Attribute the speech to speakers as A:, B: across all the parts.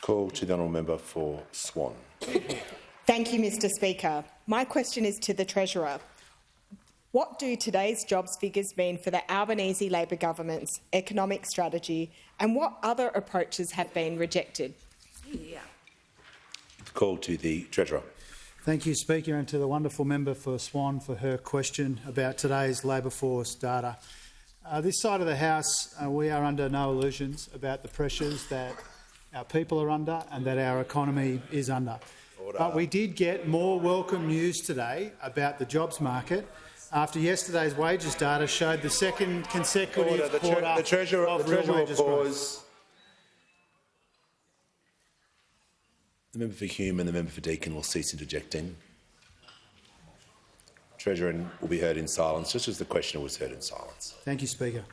A: Call to the honourable member for Swan.
B: Thank you, Mr Speaker. My question is to the Treasurer. What do today's jobs figures mean for the Albanese Labor government's economic strategy, and what other approaches have been rejected?
A: Call to the Treasurer.
C: Thank you, Speaker, and to the wonderful member for Swan for her question about today's labour force data. This side of the House, we are under no illusions about the pressures that our people are under and that our economy is under.
A: Order.
C: But we did get more welcome news today about the jobs market after yesterday's wages data showed the second consecutive quarter
A: the Treasurer
C: of real wages
A: growth. The member for Hume and the member for Deakin will cease interjecting. Treasurer will be heard in silence, just as the questioner was heard in silence.
C: Thank you, Speaker.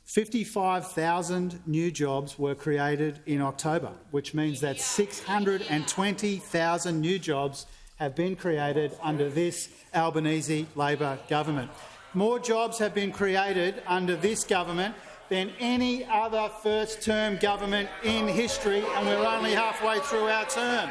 C: 55,000 new jobs were created in October, which means that 620,000 new jobs have been created under this Albanese Labor government. More jobs have been created under this government than any other first-term government in history, and we're only halfway through our term.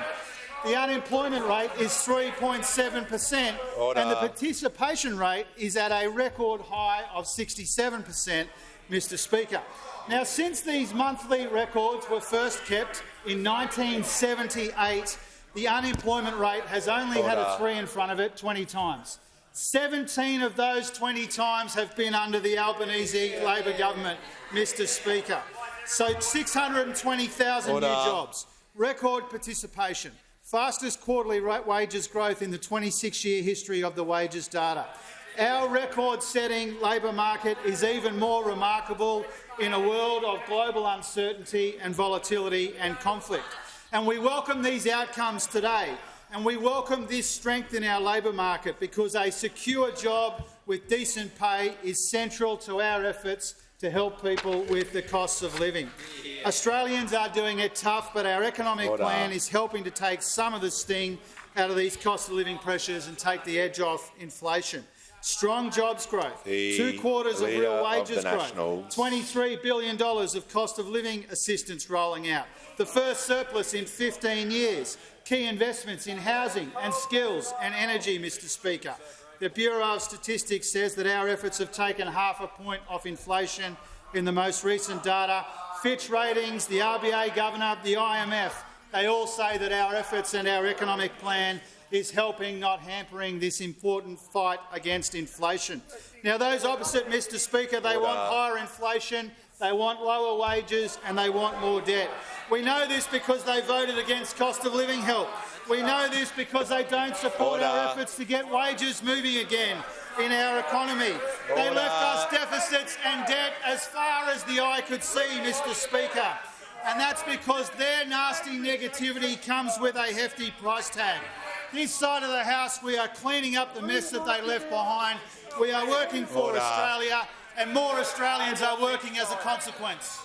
C: The unemployment rate is 3.7%, and the participation rate is at a record high of 67%, Mr Speaker. Now, since these monthly records were first kept in 1978, the unemployment rate has only had a 3 in front of it 20 times. 17 of those 20 times have been under the Albanese Labor government, Mr Speaker. So 620,000 new jobs, record participation, fastest quarterly wages growth in the 26-year history of the wages data. Our record-setting labour market is even more remarkable in a world of global uncertainty and volatility and conflict. And we welcome these outcomes today, and we welcome this strength in our labour market because a secure job with decent pay is central to our efforts to help people with the costs of living. Australians are doing it tough, but our economic plan is helping to take some of the sting out of these cost of living pressures and take the edge off inflation. Strong jobs growth, 2 quarters of real wages growth, $23 billion of cost of living assistance rolling out, the first surplus in 15 years, key investments in housing and skills and energy, Mr Speaker. The Bureau of Statistics says that our efforts have taken half a point off inflation in the most recent data. Fitch Ratings, the RBA Governor, the IMF, they all say that our efforts and our economic plan is helping, not hampering, this important fight against inflation. Now, those opposite, Mr Speaker, they want higher inflation, they want lower wages and they want more debt. We know this because they voted against cost of living help. We know this because they don't support our efforts to get wages moving again in our economy. They left us deficits and debt as far as the eye could see, Mr Speaker. And that's because their nasty negativity comes with a hefty price tag. This side of the House, we are cleaning up the mess that they left behind. We are working for Australia, and more Australians are working as a consequence.